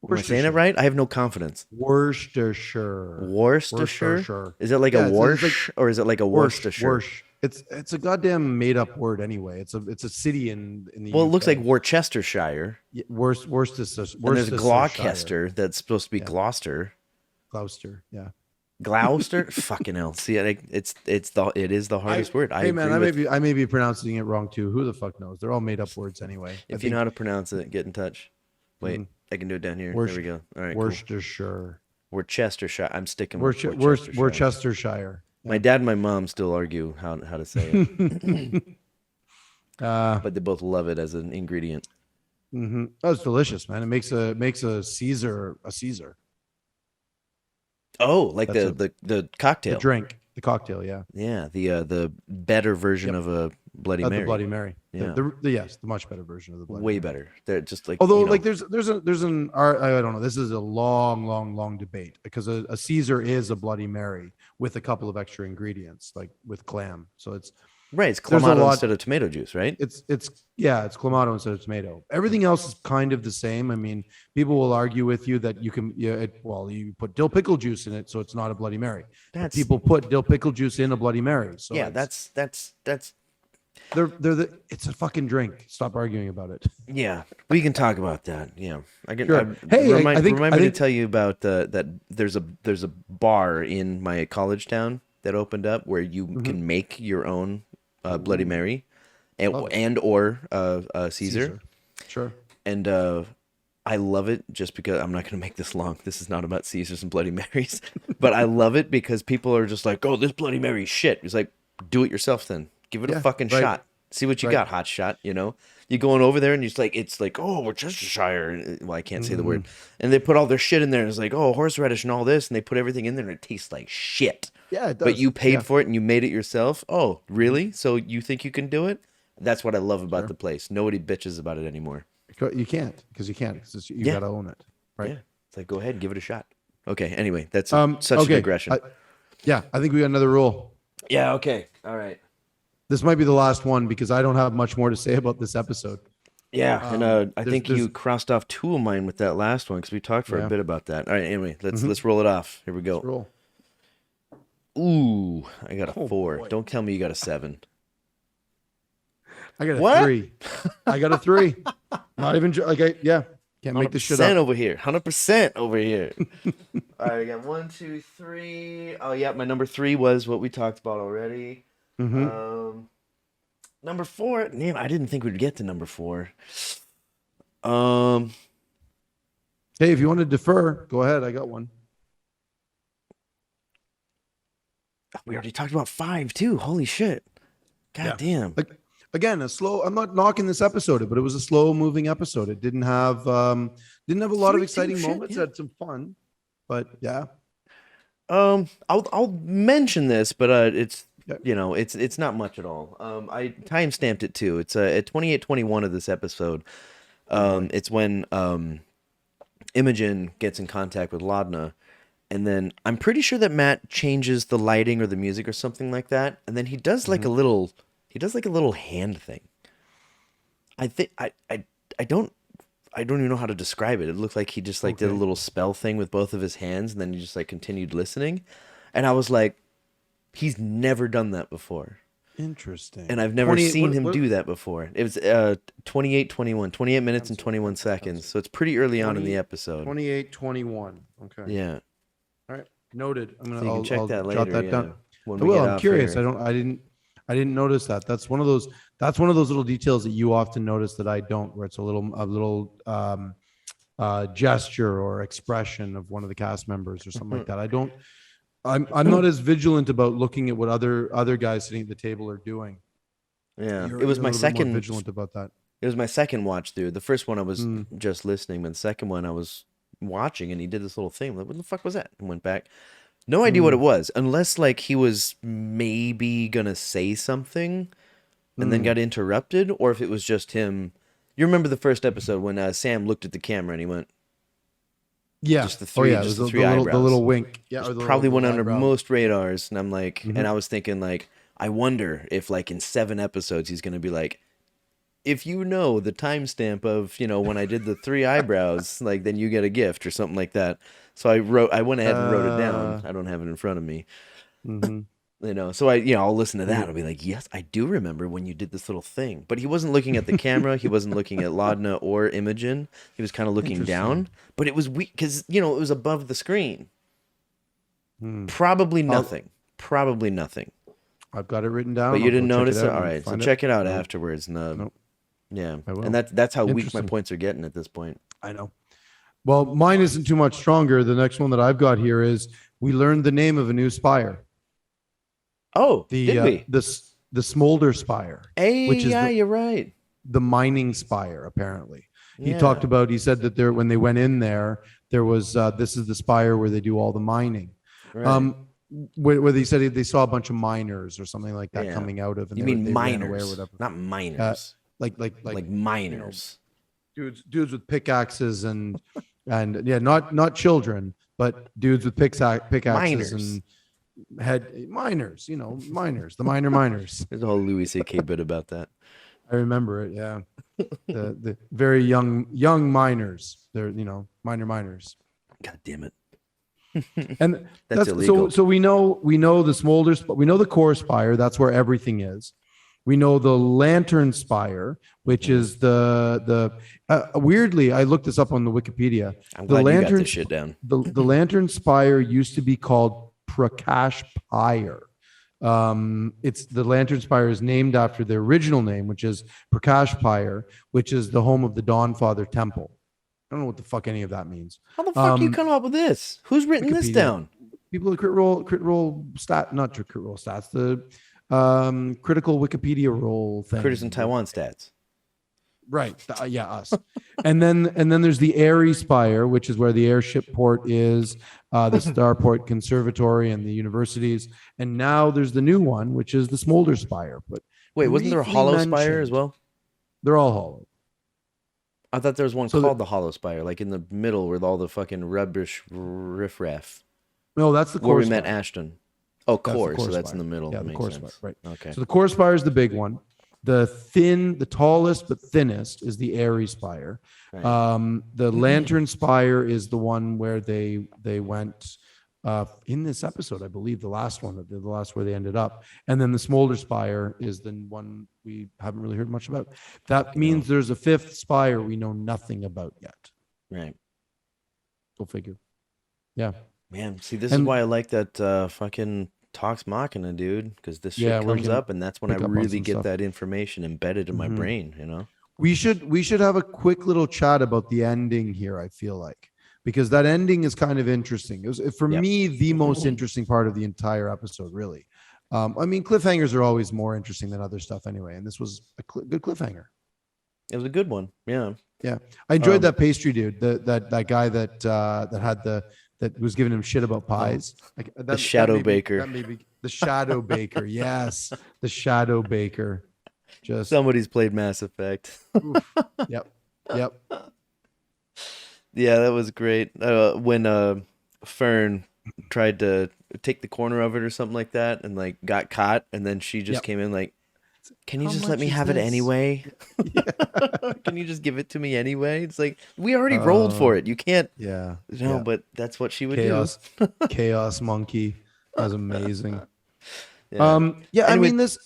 Am I saying it right? I have no confidence. Worcestershire. Worcestershire? Is it like Yeah, a it's Warsh like or is it like a Worcestershire? Worsh. It's a goddamn made up word anyway. It's a city in the Well, it UK. looks like Worcestershire. Yeah, Worcestershire. And there's Gloucester that's supposed to be Gloucester. Gloucester. Yeah. Gloucester? Fucking hell. See, it is the hardest word. Hey man, I may be pronouncing it wrong too. Who the fuck knows? They're all made up words anyway. If you know how to pronounce it, get in touch. Wait, I can do it down here. There we go. All right, cool. Worcestershire. Worcestershire. I'm sticking with Worcestershire. Worcestershire. Worcestershire. My dad and my mom still argue how to say it, but they both love it as an ingredient. Mm-hmm. Oh, it's delicious, man. It makes a Caesar a Caesar. Oh, like That's the cocktail. The drink, the cocktail, yeah. Yeah, the better version of a Bloody Not Mary. the Bloody Mary. Yeah. The much better version of the Bloody Way Mary. better. They're just like Although, you know, like, there's an I don't know. This is a long debate because a Caesar is a Bloody Mary with a couple of extra ingredients, like with clam. So it's right. It's there's a clamato lot- instead of tomato juice, right? it's clamato instead of tomato. Everything else is kind of the same. I mean, people will argue with you that you can you put dill pickle juice in it, so it's not a Bloody Mary. But That's people put dill pickle juice in a Bloody Mary. So yeah. it's- That's it's a fucking drink. Stop arguing about it. yeah. We can talk about that. Yeah, I can. Sure. Hey, remind I think me to tell you about that. There's a bar in my college town that opened up where you can make your own Bloody Mary, and or Caesar. Sure. And I love it just because I'm not going to make this long. This is not about Caesars and Bloody Marys, but I love it because people are just like, "Oh, this Bloody Mary is shit." It's like, do it yourself then. Give it a fucking right. shot. See what you got, hot shot. You know, you going over there and it's like, oh, Worcestershire. Well, I can't say the word. And they put all their shit in there. And it's like, oh, horseradish and all this, and they put everything in there, and it tastes like shit. Yeah, it does. But you paid for it and you made it yourself. Oh, really? So you think you can do it? That's what I love about the place. Nobody bitches about it anymore. You can't because you Yeah. gotta own it, right? Yeah, it's like go ahead and give it a shot. Okay. Anyway, that's such a digression. I think we got another rule. Yeah. Okay. All right. This might be the last one because I don't have much more to say about this episode. Yeah, and I think there's- you crossed off two of mine with that last one because we talked for a Yeah. bit about that. All right, anyway, let's roll it off. Here we go. Roll. Ooh, I got a 4. boy. Don't tell me you got a 7. I got a What? 3. I got a 3. Not even can't make this shit 100% up. over here. 100% over here. All right, I got 1, 2, 3. Oh yeah, my number 3 was what we talked about already. Number 4. Damn, I didn't think we'd get to number 4. Hey, if you want to defer, go ahead. I got one. We already talked about 5 too. Holy shit. God damn. Like again, I'm not knocking this episode, but it was a slow moving episode. It didn't have a lot of 3-2 exciting shit, moments. yeah. It had some fun, but yeah. I'll mention this, but it's Yeah. it's not much at all. I time stamped it too. It's at 28:21 of this episode. It's when Imogen gets in contact with Laudna, and then I'm pretty sure that Matt changes the lighting or the music or something like that, and then he does like a little hand thing. I think I don't even know how to describe it. It looked like he just did a little spell thing with both of his hands, and then he just continued listening. And I was like, he's never done that before. Interesting. And I've never seen him do that before. It was 28:21, 28 minutes and 21 seconds. So it's pretty early on in the episode. 28-21. Okay. Yeah. All right. Noted. I'm gonna. So you can check I'll that jot later, that yeah, down. when I we will. get I'm off curious. here. I didn't notice that. That's one of those little details that you often notice that I don't, where it's a little gesture or expression of one of the cast members or something like that. I'm not as vigilant about looking at what other guys sitting at the table are doing. Yeah. You're It was a my little bit more second vigilant about that. It was my second watch through. The first one I was just listening, but the second one I was watching, and he did this little thing. I'm like, what the fuck was that? And went back. No idea what it was, unless like he was maybe gonna say something, and then got interrupted, or if it was just him. You remember the first episode when Sam looked at the camera and he went, Yeah. Just the three, It just was the three the eyebrows. little wink. Yeah. Just Or the probably little went under eyebrow. most radars, and I'm like, Mhm. and I was thinking like, I wonder if like in 7 episodes he's gonna be like, if you know the timestamp of when I did the 3 eyebrows, like then you get a gift or something like that. So I went ahead and wrote it down. I don't have it in front of me. Mhm. So I'll listen to that. I'll be like, yes, I do remember when you did this little thing. But he wasn't looking at the camera. He wasn't looking at Laudna or Imogen. He was kind of looking down. But it was weak because, it was above the screen. Hmm. Probably nothing. Probably nothing. I've got it written down. But you I'll go didn't check notice it? out All and right. So find check it out Nope. afterwards. And, Nope. yeah. I will. And that's how weak my Interesting. points are getting at this point. I know. Well, mine isn't too much stronger. The next one that I've got here is we learned the name of a new spire. Oh, The did we? the Smolder Spire, Hey, which is yeah, the- you're right. the mining spire. Apparently, he Yeah. talked about. He said that when they went in there was this is the spire where they do all the mining. Right. Where they said they saw a bunch of miners or something like that Yeah. coming out of. And You they mean they ran away or miners, whatever. not miners. Like Miners. dudes with pickaxes and yeah, not children, but dudes with pickaxes Miners. and had miners, miners, the miners. There's a whole Louis C.K. bit about that. I remember it. Yeah. The very young miners. They're, miners. God damn it. And That's illegal. So we know the smolders, but we know the core spire. That's where everything is. We know the lantern spire, which is the weirdly, I looked this up on the Wikipedia. I'm The glad you got lantern this shit down. the lantern spire used to be called Prakash Pyre. It's the lantern spire is named after the original name, which is Prakash Pyre, which is the home of the Dawnfather Temple. I don't know what the fuck any of that means. How the fuck you come up with this? Who's written this Wikipedia. down? People at crit roll stat, not crit roll stats, the critical Wikipedia roll thing. Critters in Taiwan stats. Right. Yeah, us. and then there's the Airy Spire, which is where the airship port is, the Starport Conservatory and the universities. And now there's the new one, which is the Smolder Spire. But Wait, wasn't there a briefly Hollow Spire mentioned. as well? They're all hollow. I thought there was one So called the Hollow Spire, like in the middle with all the fucking rubbish riffraff. No, that's the Where core we spire. met Ashton. Oh, That's the core, so core that's spire. in the middle. Yeah, That the makes core sense. spire, right. Okay. So the core spire is the big one. The tallest but thinnest is the Airy Spire. Right. The Lantern Spire is the one where they went in this episode, I believe, the last one, the last where they ended up. And then the Smolder Spire is the one we haven't really heard much about. That means there's a fifth spire we know nothing about yet. Right. Go figure. Yeah. Man, see, this is And- why I like that fucking Talks Machina, dude, because this shit Yeah, we comes can up, and that's when I pick up on really some get stuff. that information embedded in my Mhm. brain. We should have a quick little chat about the ending here, I feel like, because that ending is kind of interesting. It was, for Yep. me, the most interesting part of the entire episode, really. I mean, cliffhangers are always more interesting than other stuff anyway, and this was a good cliffhanger. It was a good one. Yeah. I enjoyed Um, that pastry dude, that guy that had that was giving him shit about pies. Like, that shadow may be- baker. that may be the shadow baker. Yes, the shadow baker. Just Somebody's played Mass Effect. yep. Yeah, that was great. When Fern tried to take the corner of it or something like that, and like got caught, and then she just Yep. came in like, "Can you How just let much me is have it this?" anyway? Can you just give it to me anyway?" It's like we already rolled for it. You can't. Yeah. No, but that's what she would Chaos chaos monkey. That was amazing. do. Yeah. I Anyway- mean this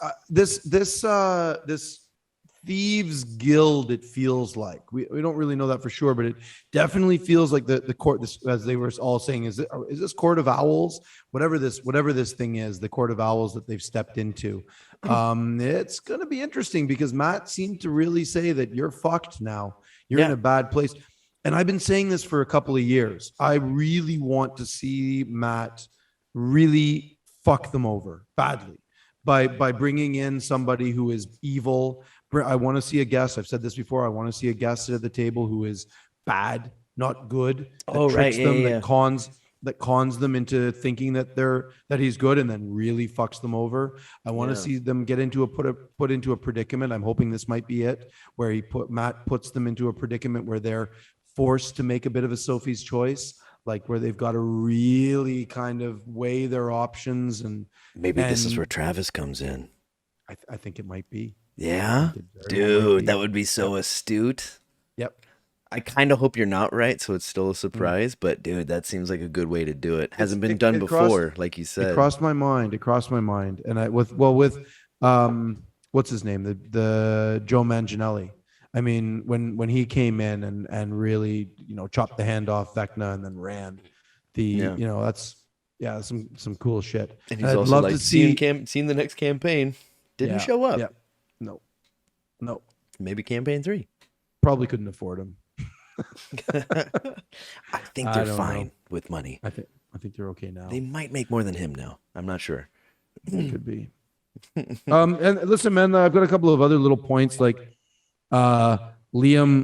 thieves guild, it feels like we don't really know that for sure, but it definitely feels like the court, this, as they were all saying, is this court of owls, whatever this thing is, the court of owls that they've stepped into. It's going to be interesting because Matt seemed to really say that you're fucked now. You're in Yeah. a bad place. And I've been saying this for a couple of years. I really want to see Matt really fuck them over badly by bringing in somebody who is evil. I want to see a guest. I've said this before. I want to see a guest at the table who is bad, not good. That Oh, right. tricks Yeah, them, yeah, that cons them into thinking that he's good, and then really fucks them over. I want to Yeah. see them get into put into a predicament. I'm hoping this might be it, where Matt puts them into a predicament where they're forced to make a bit of a Sophie's choice. like where they've got to really kind of weigh their options, and Maybe this is and where Travis comes in. I think it might be. Yeah, It very well might dude, be. that would be so astute. Yep. I kind of hope you're not right, so it's still a surprise. But dude, that seems like a good way to do it. Hasn't been done it crossed- before, like you It said. crossed my mind. It crossed my mind, and I with what's his name, the Joe Manganiello. I mean, when he came in and really chopped the hand off Vecna and then ran, Yeah. that's some cool shit. And he's I'd also love like to see seen the next campaign. Didn't Yeah, show up. Yeah, no, Maybe campaign 3. probably couldn't afford him. I think I they're don't fine know. with money. I think they're okay now. They might make more than him now. I'm not sure. Could be. And listen, man, I've got a couple of other little points. Like, Liam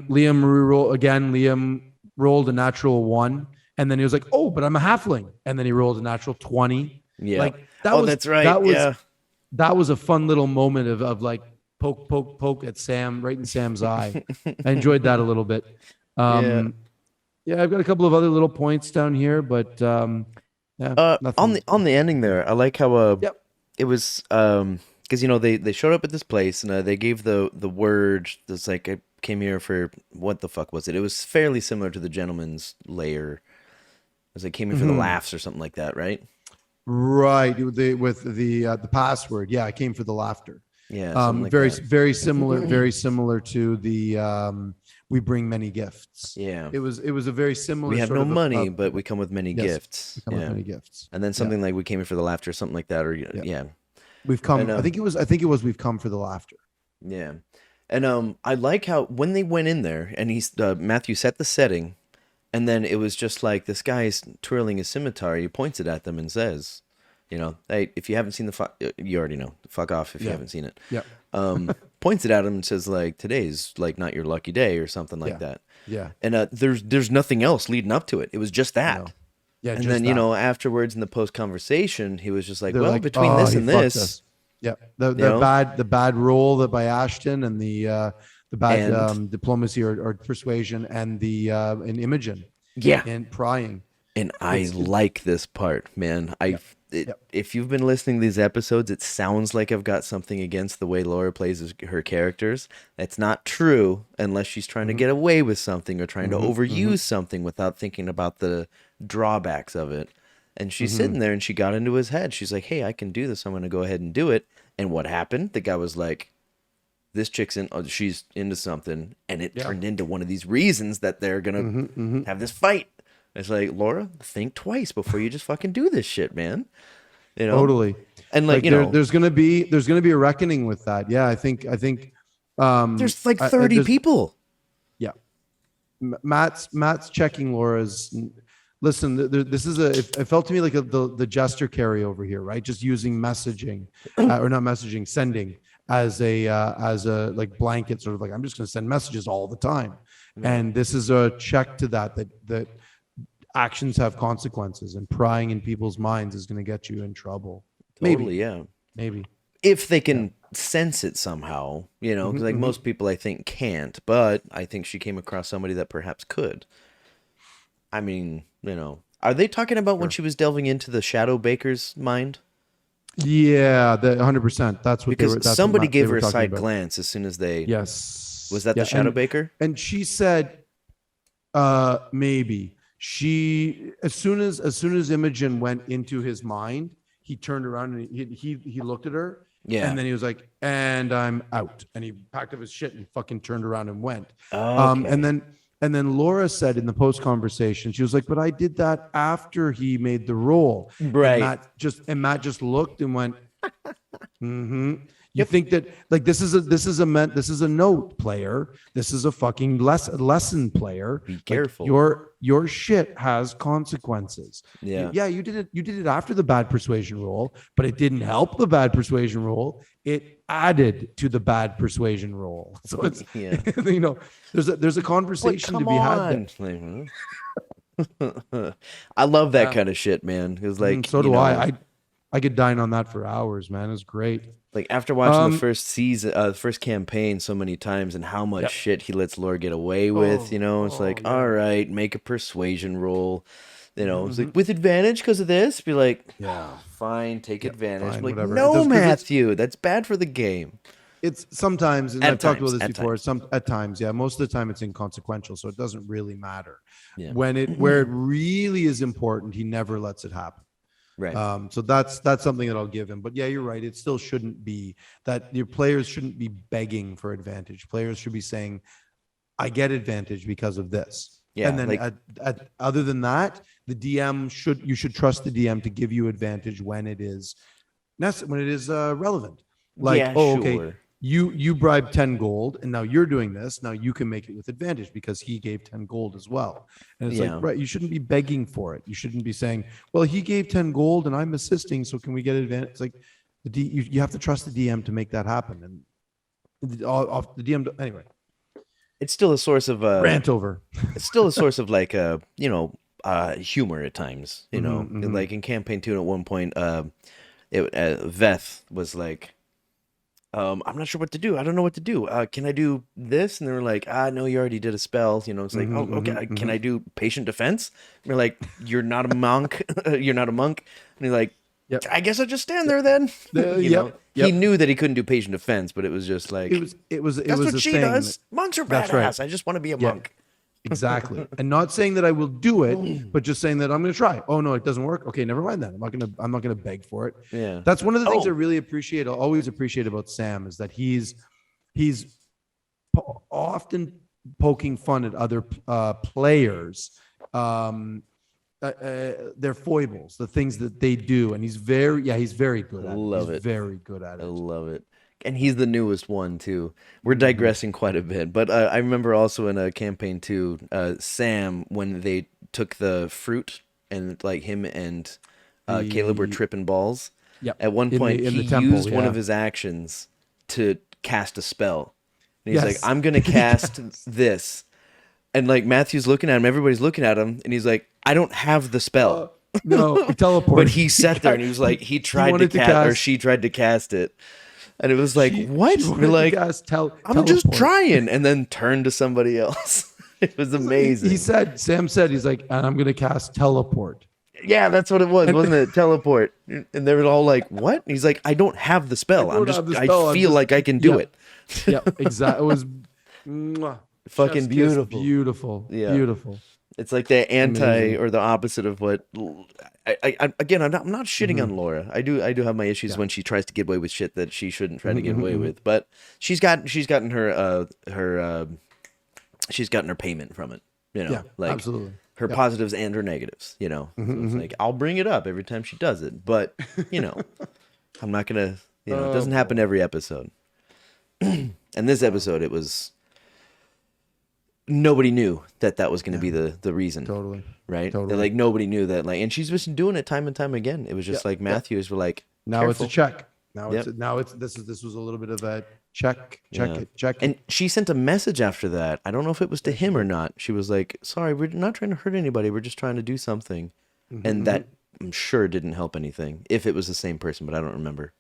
reroll again. Liam rolled a natural 1, and then he was like, "Oh, but I'm a halfling," and then he rolled a natural 20. Yeah. Like That's right. That was a fun little moment of like poke at Sam, right in Sam's eye. I enjoyed that a little bit. Yeah, I've got a couple of other little points down here, but on nothing. the ending there, I like how Yep. it was because they showed up at this place and they gave the word that's like, I came here for what the fuck was it? It was fairly similar to the gentleman's lair. As I came here for the laughs or something like that, right? Right, with the password. Yeah, I came for the laughter. Yeah, something like very that. very similar to the we bring many gifts. Yeah. It was a very similar. We have sort no of money, but we come with many yes, gifts. we come with Yeah. many gifts. And then something like we came here for the laughter, something like that, or yeah. We've come. And, I think it was we've come for the laughter. Yeah. And I like how when they went in there and Matthew set the setting, and then it was just like this guy's twirling his scimitar. He points it at them and says, hey, if you haven't seen you already know. Fuck off if you haven't seen it. Yeah. Points it at him and says like, today's like not your lucky day or something like that. Yeah. And there's nothing else leading up to it. It was just that. No. Yeah. And just then that. afterwards in the post conversation, he was just like, They're well, like, between "Oh, this he and fucked this, us." Yeah. The know? bad roll that by Ashton and the bad And- diplomacy or persuasion and the in Imogen yeah. and prying. And I like this part, man. If you've been listening to these episodes, it sounds like I've got something against the way Laura plays her characters. That's not true unless she's trying to get away with something or trying to overuse something without thinking about the drawbacks of it. And she's sitting there and she got into his head. She's like, hey, I can do this. I'm going to go ahead and do it. And what happened? The guy was like, this chick's she's into something. And it turned into one of these reasons that they're going to have this fight. It's like, Laura, think twice before you just fucking do this shit, man. Totally. And like there's gonna be a reckoning with that. Yeah, I think there's like 30 people. Yeah. Matt's checking Laura's. Listen, this is it felt to me like the jester carryover here, right? Just using messaging or not messaging, sending as a like blanket, sort of like I'm just going to send messages all the time. And this is a check to that actions have consequences, and prying in people's minds is going to get you in trouble. Totally, yeah. Maybe. If they can sense it somehow, because like most people I think can't, but I think she came across somebody that perhaps could. I mean, are they talking about when she was delving into the Shadow Baker's mind? Yeah, 100%. That's what Because they were, that's somebody what gave they her were a talking side about. glance as soon as they. Yes. Was that the Shadow Baker? And she said, maybe. She as soon as Imogen went into his mind, he turned around and he looked at her. Yeah. And then he was like, and I'm out. And he packed up his shit and fucking turned around and went. Okay. And then Laura said in the post conversation, she was like, but I did that after he made the roll. Right. And Matt just looked and went, mm-hmm. You think that like this is a note player. This is a fucking lesson player. Be careful. Like, your shit has consequences. Yeah. Yeah, you did it after the bad persuasion roll, but it didn't help the bad persuasion roll. It added to the bad persuasion roll. So it's there's a conversation to be had there. I love that kind of shit, man. Because like, so do I. I could dine on that for hours, man. It's great. Like after watching the first season, first campaign so many times, and how much shit he lets Laura get away with, it's like, all right, make a persuasion roll. You know, it's like with advantage because of this. Be like, Yeah. fine, take advantage. fine, Be like, whatever. It no, does- 'cause it's- Matthew, that's bad for the game. It's sometimes, and At I've talked about times, this at before. times. At times, yeah. Most of the time, it's inconsequential, so it doesn't really matter. Yeah. Where it really is important, he never lets it happen. Right. So that's something that I'll give him. But yeah, you're right. It still shouldn't be that your players shouldn't be begging for advantage. Players should be saying, "I get advantage because of this." Yeah, And then like- other than that, the DM you should trust the DM to give you advantage when it is relevant. Like, Yeah, okay, sure. you bribed 10 gold and now you're doing this. Now you can make it with advantage because he gave 10 gold as well. And it's Yeah. like, right, you shouldn't be begging for it. You shouldn't be saying, well, he gave 10 gold and I'm assisting, so can we get advantage? It's like you have to trust the DM to make that happen. And off the DM anyway. It's still a source of Rant over. it's still a source of like humor at times. You know, Mhm, mhm. like in campaign 2 at one point, Veth was like, I'm not sure what to do. I don't know what to do. Can I do this? And they were like, no, you already did a spell. You know, it's like, Mhm, oh, okay. mhm, Can I do patient defense? And we're like, you're not a monk. You're not a monk. And he's like, Yep. I guess I'll just stand there then. You yep, know? yep. He knew that he couldn't do patient defense, but it was just like, It was that's a what she thing does. Monks are That's badass. right. I just want to be a Yeah. monk. Exactly. And not saying that I will do it, but just saying that I'm going to try. Oh no, it doesn't work. Okay, never mind then. I'm not going to beg for it. Yeah. That's one of the things Oh. I really appreciate. I'll always appreciate about Sam is that he's often poking fun at other players, their foibles, the things that they do, and he's very good at Love it. He's it. very good at I it. love it. And he's the newest one too. We're digressing quite a bit, but I remember also in a campaign 2, Sam, when they took the fruit and like him and Caleb were tripping balls. Yep. At one In the- point, in the he temple, used one yeah. of his actions to cast a spell. And he's Yes. like, "I'm gonna cast this," and like Matthew's looking at him, everybody's looking at him, and he's like, "I don't have the spell." No, teleport. But he sat there and he was like, he tried to wanted to cast, or cast- she tried to cast it. And it was like, what? She We're wanted to like, cast I'm just teleport. trying. And then turned to somebody else. It was amazing. Sam said, he's like, and I'm going to cast teleport. Yeah, that's what it was, wasn't it? Teleport. And they were all like, what? And he's like, I don't have the spell. I don't have the spell. I I'm feel just- like I can do Yeah. it. Yeah, exactly. It was mwah. Fucking Chef's kiss. beautiful. Beautiful. Yeah. Beautiful. It's like the anti Amazing. or the opposite of what. Again, I'm not shitting on Laura. I do have my issues when she tries to get away with shit that she shouldn't try to get away with. But she's gotten her she's gotten her payment from it. You know, Yeah, like absolutely. her positives and her negatives. You know, so it's like I'll bring it up every time she does it, but you know, I'm not gonna. You know, it doesn't happen every episode. And this episode, it was. Nobody knew that was going to be the reason. Totally. Right? Totally. Like nobody knew that. Like, and she's just been doing it time and time again. It was just Yeah, like Matthews were like, Now careful. it's a check. Now Yep. this was a little bit of a check Yeah. it, check it. And she sent a message after that. I don't know if it was to him or not. She was like, "Sorry, we're not trying to hurt anybody. We're just trying to do something." And that I'm sure didn't help anything. If it was the same person, but I don't remember.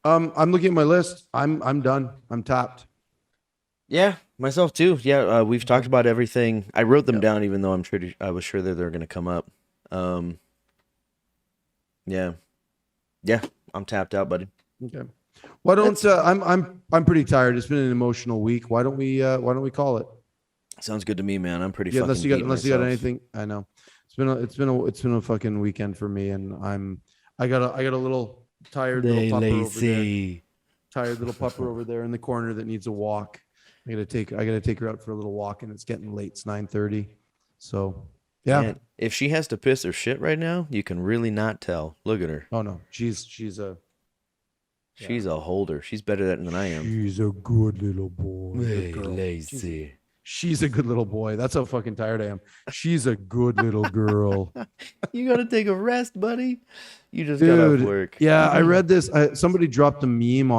I'm looking at my list. I'm done. I'm tapped. Yeah, myself too. Yeah, we've talked about everything. I wrote them down, even though I was sure that they're going to come up. Yeah, I'm tapped out, buddy. Okay. Why don't I'm pretty tired. It's been an emotional week. Why don't we call it? Sounds good to me, man. I'm pretty Yeah, fucking unless you got myself. anything. I know. It's been a fucking weekend for me, and I got a little tired little pupper over there. Tired little pupper over there in the corner that needs a walk. I gotta take her out for a little walk, and it's getting late. It's 9:30. So yeah. Man, if she has to piss or shit right now, you can really not tell. Look at her. Oh no, she's She's a holder. She's better at it than I am. she's a good little boy. Good girl. lazy. She's a good little boy. That's how fucking tired I am. She's a good little girl. You gotta take a rest, buddy. You just got off Dude, work. yeah, I read this. Somebody dropped a meme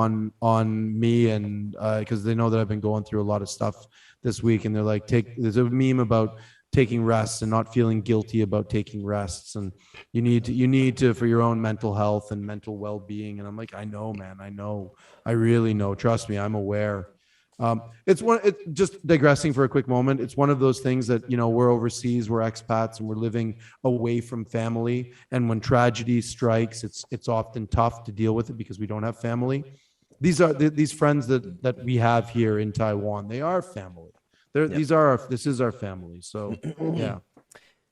on me, and because they know that I've been going through a lot of stuff this week, and they're like, there's a meme about taking rests and not feeling guilty about taking rests, and you need to for your own mental health and mental well-being. And I'm like, I know, man, I know, I really know. Trust me, I'm aware. It's one. Just digressing for a quick moment. It's one of those things that we're overseas, we're expats, and we're living away from family. And when tragedy strikes, it's often tough to deal with it because we don't have family. These are these friends that we have here in Taiwan. They are family. This is our family. So yeah.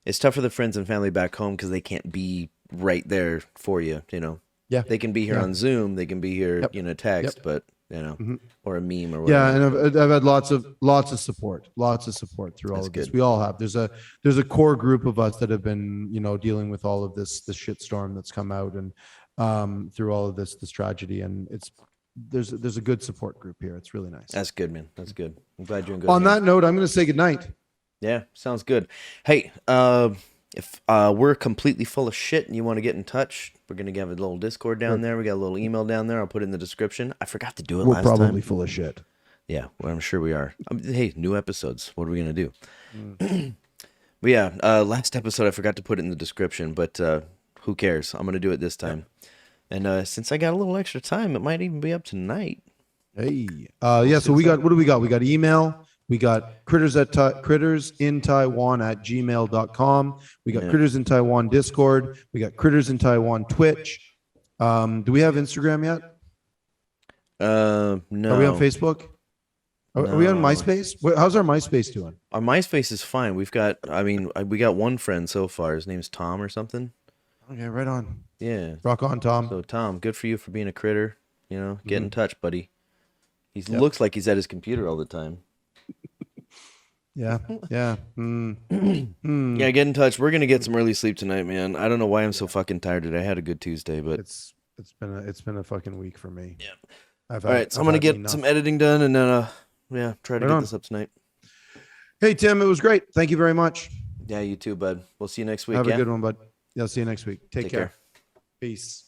It's tough for the friends and family back home because they can't be right there for you. Yeah. They can be here on Zoom. They can be here, text, but or a meme or whatever. Yeah, and I've had lots of support through all of this. good. We all have. There's a core group of us that have been dealing with all of this shitstorm that's come out and through all of this tragedy, and there's a good support group here. It's really nice. That's good, man. That's good. I'm glad you're in good On hands. that note, I'm going to say goodnight. Yeah, sounds good. Hey, if we're completely full of shit and you want to get in touch, we're going to have a little Discord down there. We got a little email down there. I'll put it in the description. I forgot to do it We're last probably time. full of shit. Yeah, well, I'm sure we are. Hey, new episodes. What are we going to do? But yeah, last episode I forgot to put it in the description, but who cares? I'm going to do it this time. And since I got a little extra time, it might even be up tonight. Hey. Yeah, so what do we got? We got email. We got crittersintaiwan@gmail.com. We got Critters in Taiwan Discord. We got Critters in Taiwan Twitch. Do we have Instagram yet? No. Are we on Facebook? Are we on MySpace? How's our MySpace doing? Our MySpace is fine. We got one friend so far. His name's Tom or something. Okay, right on. Yeah. Rock on, Tom. So Tom, good for you for being a critter. Get in touch, buddy. He looks like he's at his computer all the time. Yeah. Yeah, get in touch. We're gonna get some early sleep tonight, man. I don't know why I'm so fucking tired today. I had a good Tuesday, but It's been a fucking week for me. Yeah. All right, so I'm gonna get some editing done and then try to get this up tonight. Hey Tim, it was great. Thank you very much. Yeah, you too, bud. We'll see you next week. Have a good one, bud. Yeah, I'll see you next week. Take care. care. Peace.